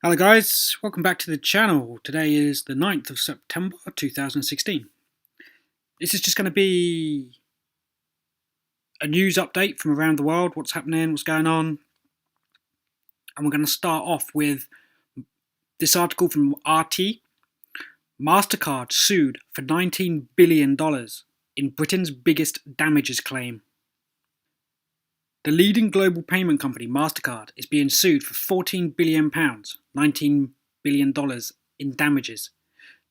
Hello guys, welcome back to the channel. Today is the 9th of September 2016. This is just going to be a news update from around the world, what's happening, what's going on. And we're going to start off with this article from RT. MasterCard sued for $19 billion in Britain's biggest damages claim. The leading global payment company, MasterCard, is being sued for £14 billion, $19 billion in damages.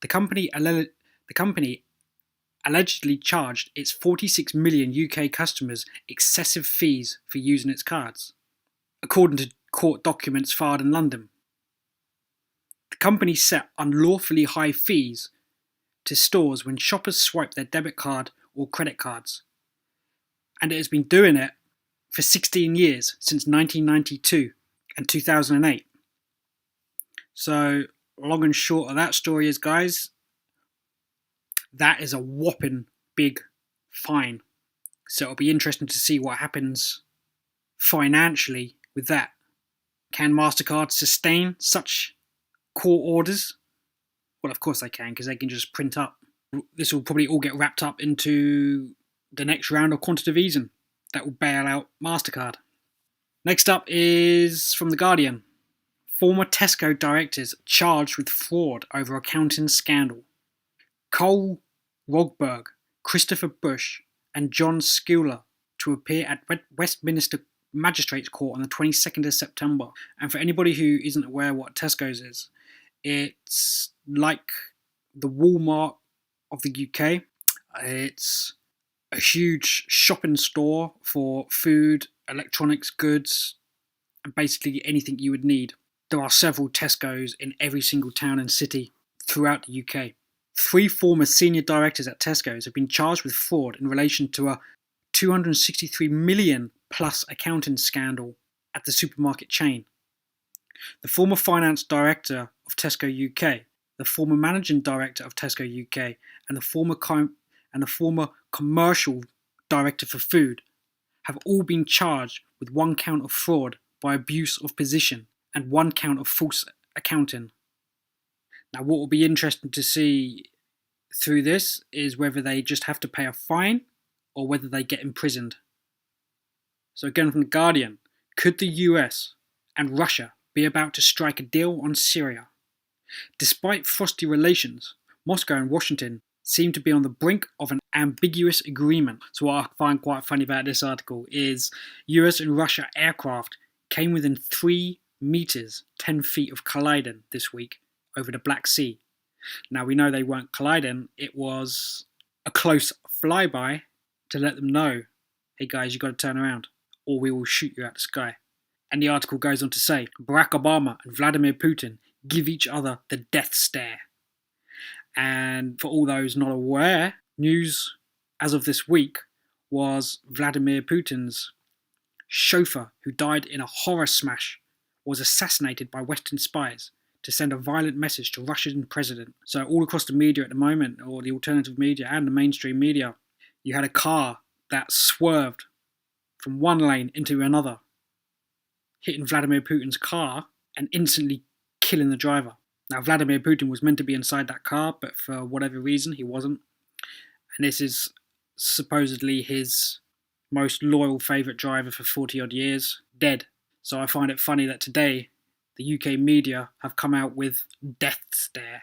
The company allegedly charged its 46 million UK customers excessive fees for using its cards, according to court documents filed in London. The company set unlawfully high fees to stores when shoppers swipe their debit card or credit cards, and it has been doing it for 16 years, since 1992 and 2008. So, long and short of that story is, guys, that is a whopping big fine. So it'll be interesting to see what happens financially with that. Can MasterCard sustain such court orders? Well, of course they can, because they can just print up. This will probably all get wrapped up into the next round of quantitative easing that will bail out MasterCard. Next up is from The Guardian. Former Tesco directors charged with fraud over accounting scandal. Cole Rogberg, Christopher Bush and John Sculler to appear at Westminster Magistrates Court on the 22nd of September. And for anybody who isn't aware what Tesco's is, it's like the Walmart of the UK. It's a huge shopping store for food, electronics, goods, and basically anything you would need. There are several Tesco's in every single town and city throughout the UK. 3 former senior directors at Tesco's have been charged with fraud in relation to a $263 million plus accounting scandal at the supermarket chain. The former finance director of Tesco UK, the former managing director of Tesco UK, and the former commercial director for food have all been charged with 1 count of fraud by abuse of position and 1 count of false accounting. Now, what will be interesting to see through this is whether they just have to pay a fine or whether they get imprisoned. So again from The Guardian, could the US and Russia be about to strike a deal on Syria? Despite frosty relations, Moscow and Washington seem to be on the brink of an ambiguous agreement. So what I find quite funny about this article is US and Russia aircraft came within 3 meters, 10 feet of colliding this week over the Black Sea. Now we know they weren't colliding, it was a close flyby to let them know, hey guys, you got to turn around or we will shoot you out the sky. And the article goes on to say, Barack Obama and Vladimir Putin give each other the death stare. And for all those not aware, news as of this week was Vladimir Putin's chauffeur, who died in a horror smash, was assassinated by Western spies to send a violent message to Russian president. So all across the media at the moment, or the alternative media and the mainstream media, you had a car that swerved from one lane into another, hitting Vladimir Putin's car and instantly killing the driver. Now, Vladimir Putin was meant to be inside that car, but for whatever reason, he wasn't. And this is supposedly his most loyal favourite driver for 40-odd years, dead. So I find it funny that today, the UK media have come out with death stare.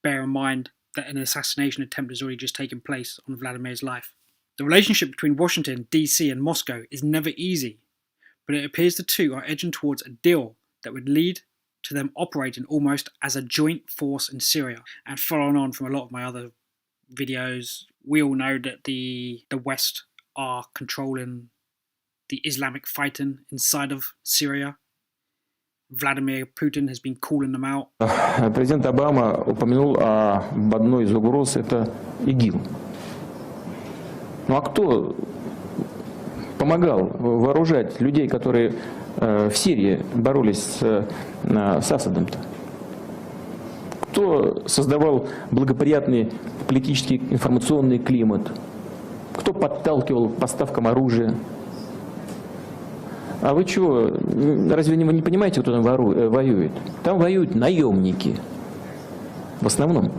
Bear in mind that an assassination attempt has already just taken place on Vladimir's life. The relationship between Washington, DC and Moscow is never easy, but it appears the two are edging towards a deal that would lead to them operating almost as a joint force in Syria. And following on from a lot of my other videos, we all know that the West are controlling the Islamic fighting inside of Syria. Vladimir Putin has been calling them out. Президент Обама упомянул об одной из угроз, это ИГИЛ. Ну а кто помогал вооружать людей, которые в Сирии боролись с Асадом-то? Кто создавал благоприятный политический информационный климат? Кто подталкивал к поставкам оружия? А вы чего, разве вы не понимаете, кто там воюет? Там воюют наемники. В основном.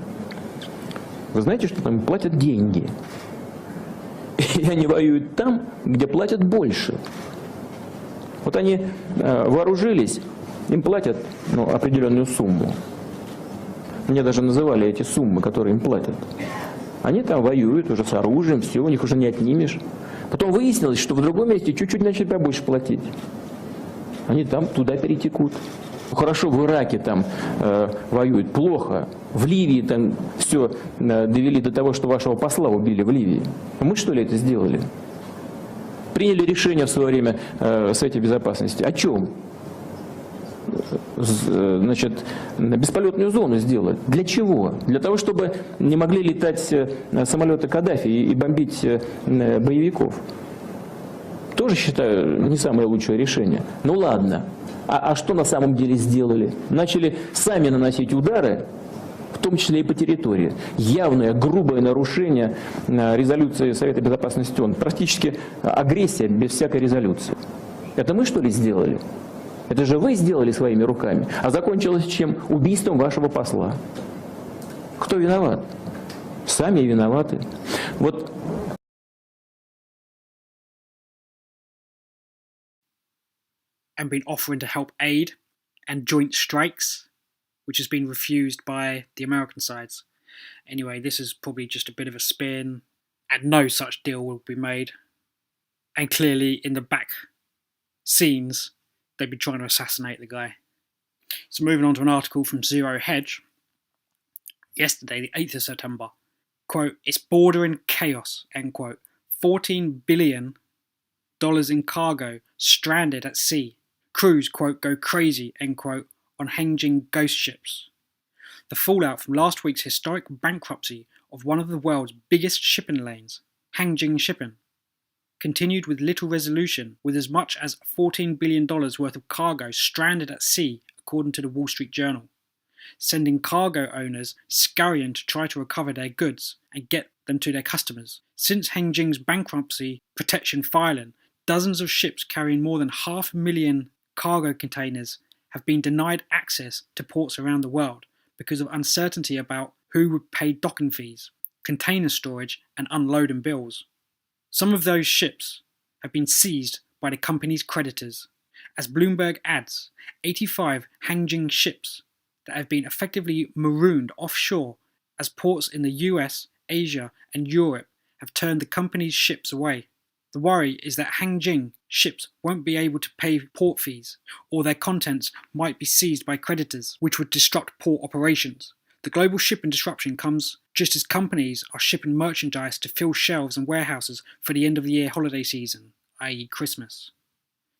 Вы знаете, что там платят деньги? И они воюют там, где платят больше. Вот они вооружились, им платят определенную сумму. Мне даже называли эти суммы, которые им платят. Они там воюют уже с оружием, все, у них уже не отнимешь. Потом выяснилось, что в другом месте чуть-чуть начали побольше платить. Они там туда перетекут. Хорошо, в Ираке там воюют, плохо. В Ливии там все довели до того, что вашего посла убили в Ливии. Мы что ли это сделали? Приняли решение в свое время Совета Безопасности. О чем? Значит, бесполетную зону сделать. Для чего? Для того, чтобы не могли летать самолеты Каддафи и бомбить боевиков. Тоже считаю не самое лучшее решение. Ну ладно. А что на самом деле сделали? Начали сами наносить удары, в том числе и по территории. Явное, грубое нарушение резолюции Совета Безопасности ООН. Практически агрессия без всякой резолюции. Это мы что ли сделали? Это же вы сделали своими руками. А закончилось чем? Убийством вашего посла. Кто виноват? Сами виноваты. Вот. And been offering to help aid and joint strikes, which has been refused by the American sides. Anyway, this is probably just a bit of a spin, and no such deal will be made. And clearly, in the back scenes, they've been trying to assassinate the guy. So moving on to an article from Zero Hedge, yesterday, the 8th of September, quote, "It's bordering chaos," end quote. $14 billion in cargo stranded at sea. Crews, quote, "go crazy," end quote, on Hengjing ghost ships. The fallout from last week's historic bankruptcy of one of the world's biggest shipping lanes, Hengjing Shipping, continued with little resolution, with as much as $14 billion worth of cargo stranded at sea, according to the Wall Street Journal, sending cargo owners scurrying to try to recover their goods and get them to their customers. Since Hengjing's bankruptcy protection filing, dozens of ships carrying more than 500,000 cargo containers have been denied access to ports around the world because of uncertainty about who would pay docking fees, container storage, and unloading bills. Some of those ships have been seized by the company's creditors. As Bloomberg adds, 85 Hengjing ships that have been effectively marooned offshore as ports in the US, Asia, and Europe have turned the company's ships away. The worry is that Hengjing ships won't be able to pay port fees, or their contents might be seized by creditors, which would disrupt port operations. The global shipping disruption comes just as companies are shipping merchandise to fill shelves and warehouses for the end of the year holiday season, i.e. Christmas.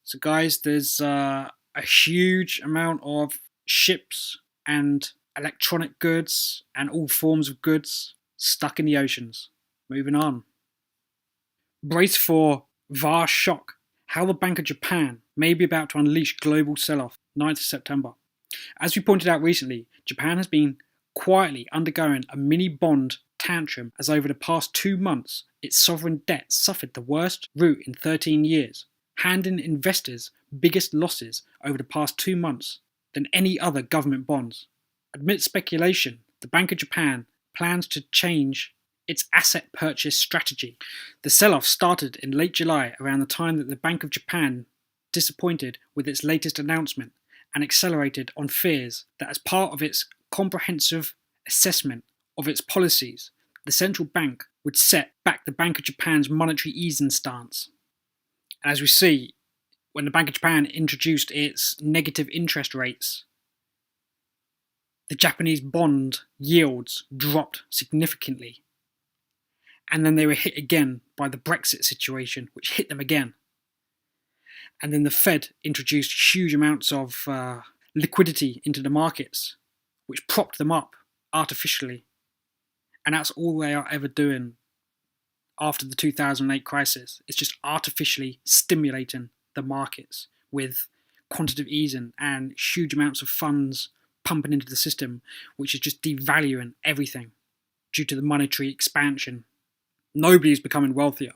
So guys, there's a huge amount of ships and electronic goods and all forms of goods stuck in the oceans. Moving on. Brace for vast shock. How the Bank of Japan may be about to unleash global sell-off, 9th of September. As we pointed out recently, Japan has been quietly undergoing a mini bond tantrum as over the past 2 months its sovereign debt suffered the worst rout in 13 years, handing investors biggest losses over the past 2 months than any other government bonds. Amid speculation, the Bank of Japan plans to change its asset purchase strategy. The sell-off started in late July, around the time that the Bank of Japan disappointed with its latest announcement and accelerated on fears that as part of its comprehensive assessment of its policies, the central bank would set back the Bank of Japan's monetary easing stance. And as we see, when the Bank of Japan introduced its negative interest rates, the Japanese bond yields dropped significantly. And then they were hit again by the Brexit situation, which hit them again. And then the Fed introduced huge amounts of liquidity into the markets, which propped them up artificially. And that's all they are ever doing after the 2008 crisis. It's just artificially stimulating the markets with quantitative easing and huge amounts of funds pumping into the system, which is just devaluing everything due to the monetary expansion. Nobody's becoming wealthier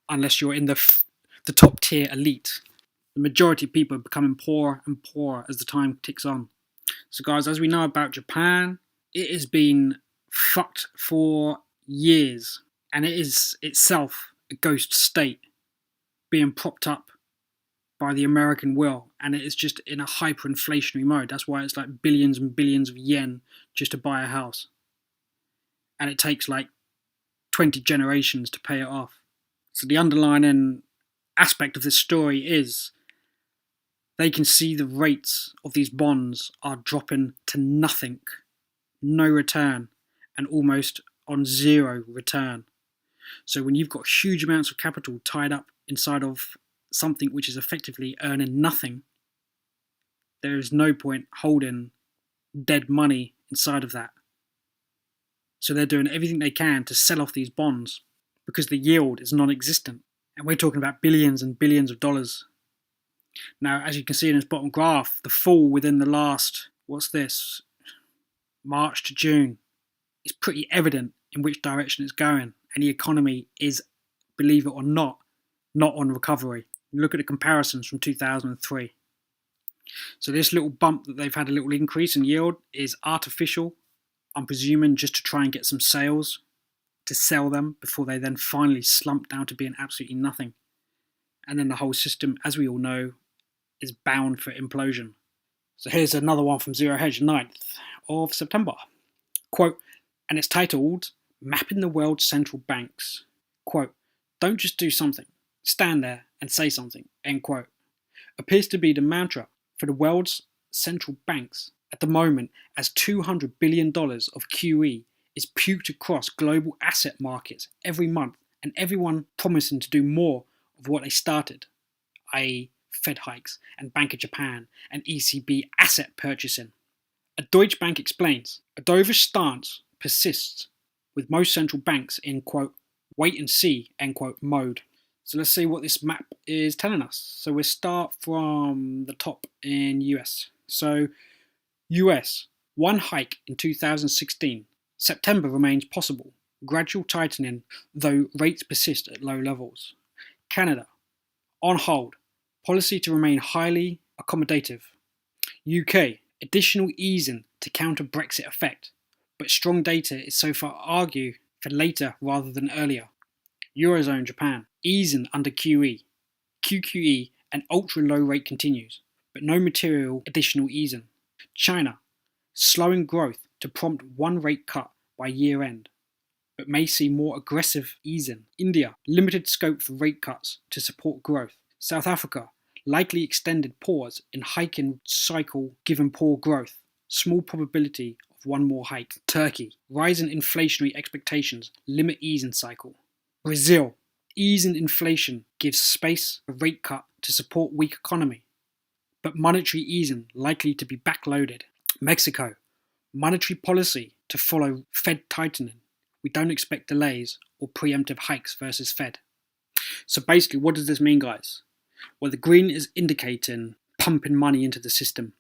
unless you're in the top tier elite. The majority of people are becoming poorer and poorer as the time ticks on. So guys, as we know about Japan, it has been fucked for years, and it is itself a ghost state being propped up by the American will, and it is just in a hyperinflationary mode. That's why it's like billions and billions of yen just to buy a house, and it takes like 20 generations to pay it off. So the underlying aspect of this story is they can see the rates of these bonds are dropping to nothing, no return, and almost on zero return. So when you've got huge amounts of capital tied up inside of something which is effectively earning nothing, there is no point holding dead money inside of that. So they're doing everything they can to sell off these bonds because the yield is non-existent. And we're talking about billions and billions of dollars. Now, as you can see in this bottom graph, the fall within the last, March to June, is pretty evident in which direction it's going. And the economy is, believe it or not on recovery. Look at the comparisons from 2003. So this little bump that they've had a little increase in yield is artificial, I'm presuming just to try and get some sales to sell them before they then finally slump down to being absolutely nothing. And then the whole system, as we all know, is bound for implosion. So here's another one from Zero Hedge, 9th of September. Quote, and it's titled, Mapping the World's Central Banks. Quote, don't just do something, stand there and say something, end quote. Appears to be the mantra for the world's central banks at the moment, as $200 billion of QE is puked across global asset markets every month, and everyone promising to do more of what they started, i.e. Fed hikes and Bank of Japan and ECB asset purchasing. A Deutsche Bank explains, a dovish stance persists with most central banks in, quote, wait and see, end quote, mode. So let's see what this map is telling us. So we'll start from the top in US. So US, one hike in 2016. September remains possible. Gradual tightening, though rates persist at low levels. Canada, on hold. Policy to remain highly accommodative. UK, additional easing to counter Brexit effect, but strong data is so far argue for later rather than earlier. Eurozone Japan, easing under QE. QQE, an ultra-low rate continues, but no material additional easing. China, slowing growth to prompt one rate cut by year end, but may see more aggressive easing. India, limited scope for rate cuts to support growth. South Africa, likely extended pause in hiking cycle given poor growth. Small probability of one more hike. Turkey, rising inflationary expectations limit easing cycle. Brazil, ease in inflation gives space for rate cut to support weak economy, but monetary easing likely to be backloaded. Mexico, monetary policy to follow Fed tightening. We don't expect delays or preemptive hikes versus Fed. So basically, what does this mean, guys? Well, the green is indicating pumping money into the system,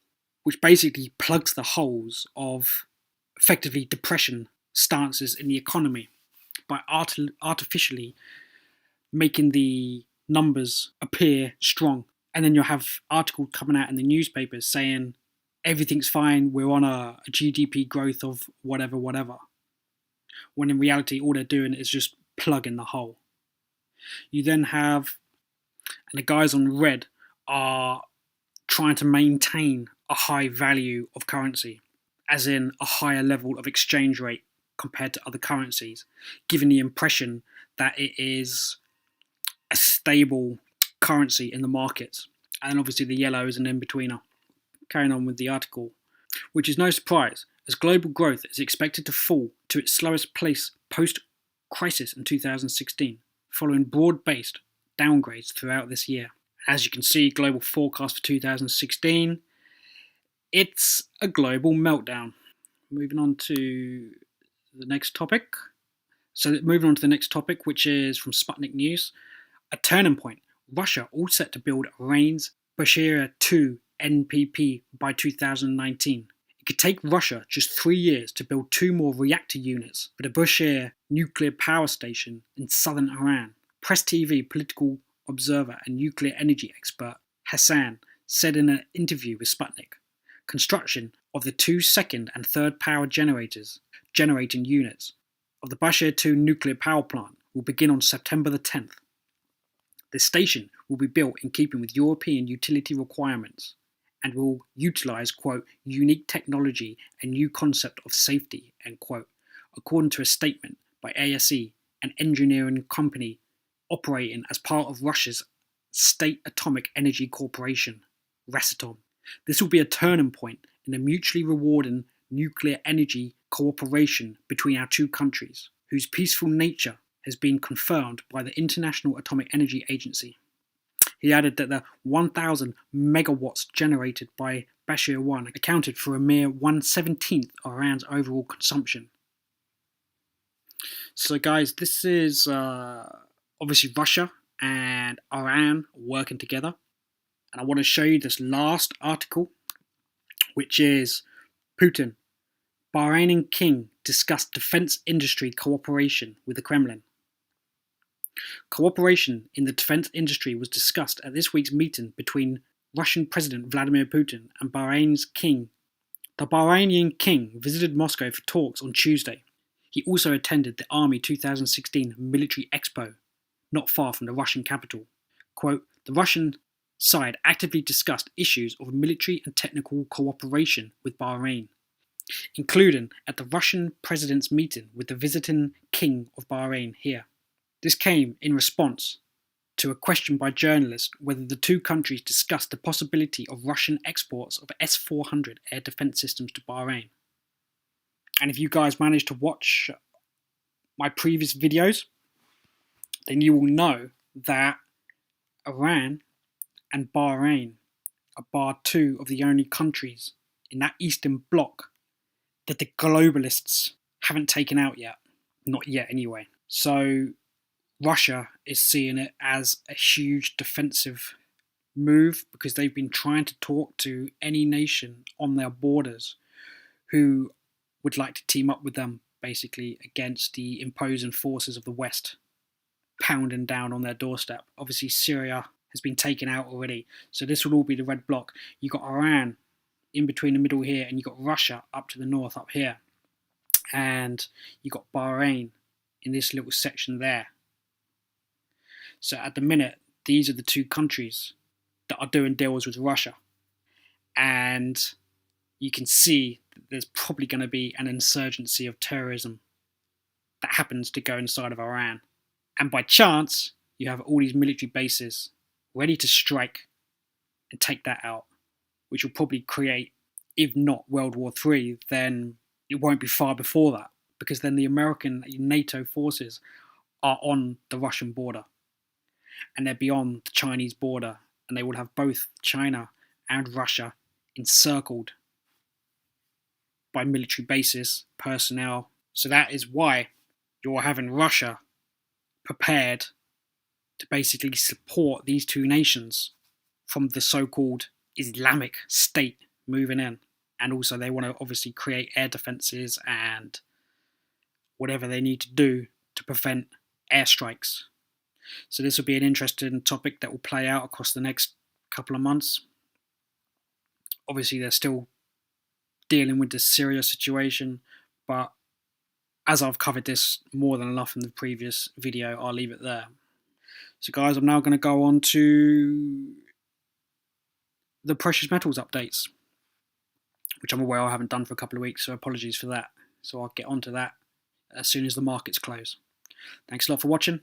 which basically plugs the holes of effectively depression stances in the economy by artificially making the numbers appear strong. And then you'll have articles coming out in the newspapers saying everything's fine, we're on a GDP growth of whatever, when in reality all they're doing is just plugging the hole. You then have, and the guys on red are trying to maintain a high value of currency, as in a higher level of exchange rate compared to other currencies, giving the impression that it is a stable currency in the markets. And then obviously the yellow is an in-betweener. Carrying on with the article, which is no surprise, as global growth is expected to fall to its slowest place post-crisis in 2016, following broad-based downgrades throughout this year. As you can see, global forecast for 2016, it's a global meltdown. Moving on to the next topic. Which is from Sputnik News. A turning point. Russia all set to build Iran's Bushehr 2 NPP by 2019. It could take Russia just 3 years to build 2 more reactor units for the Bushehr nuclear power station in southern Iran. Press TV political observer and nuclear energy expert Hassan said in an interview with Sputnik, construction of the 2 second and third power generating units of the Bushehr 2 nuclear power plant will begin on September the 10th. The station will be built in keeping with European utility requirements and will utilise, quote, unique technology and new concept of safety, end quote, according to a statement by ASE, an engineering company operating as part of Russia's State Atomic Energy Corporation, Rosatom. This will be a turning point in the mutually rewarding nuclear energy cooperation between our two countries, whose peaceful nature has been confirmed by the International Atomic Energy Agency. He added that the 1,000 megawatts generated by Bushehr 1 accounted for a mere 1/17 of Iran's overall consumption. So guys, this is obviously Russia and Iran working together. And I want to show you this last article, which is Putin, Bahraini king discussed defense industry cooperation with the Kremlin. Cooperation in the defense industry was discussed at this week's meeting between Russian President Vladimir Putin and Bahrain's king. The Bahraini king visited Moscow for talks on Tuesday. He also attended the Army 2016 Military Expo, not far from the Russian capital. Quote, the Russian side actively discussed issues of military and technical cooperation with Bahrain, including at the Russian president's meeting with the visiting king of Bahrain here. This came in response to a question by journalists whether the two countries discussed the possibility of Russian exports of S-400 air defense systems to Bahrain. And if you guys managed to watch my previous videos, then you will know that Iran and Bahrain are bar two of the only countries in that Eastern Bloc that the globalists haven't taken out yet. Not yet anyway. So Russia is seeing it as a huge defensive move because they've been trying to talk to any nation on their borders who would like to team up with them, basically, against the imposing forces of the West, pounding down on their doorstep. Obviously, Syria has been taken out already, so this will all be the red bloc. You've got Iran in between the middle here, and you've got Russia up to the north up here. And you've got Bahrain in this little section there. So at the minute, these are the two countries that are doing deals with Russia. And you can see that there's probably going to be an insurgency of terrorism that happens to go inside of Iran. And by chance, you have all these military bases ready to strike and take that out, which will probably create, if not World War III, then it won't be far before that, because then the American NATO forces are on the Russian border and they're beyond the Chinese border, and they will have both China and Russia encircled by military bases, personnel. So that is why you're having Russia prepared to basically support these two nations from the so-called Islamic State moving in. And also they want to obviously create air defenses and whatever they need to do to prevent airstrikes. So this will be an interesting topic that will play out across the next couple of months. Obviously they're still dealing with the Syria situation, but as I've covered this more than enough in the previous video, I'll leave it there. So guys, I'm now going to go on to the precious metals updates, which I'm aware I haven't done for a couple of weeks, so apologies for that. So I'll get onto that as soon as the markets close. Thanks a lot for watching.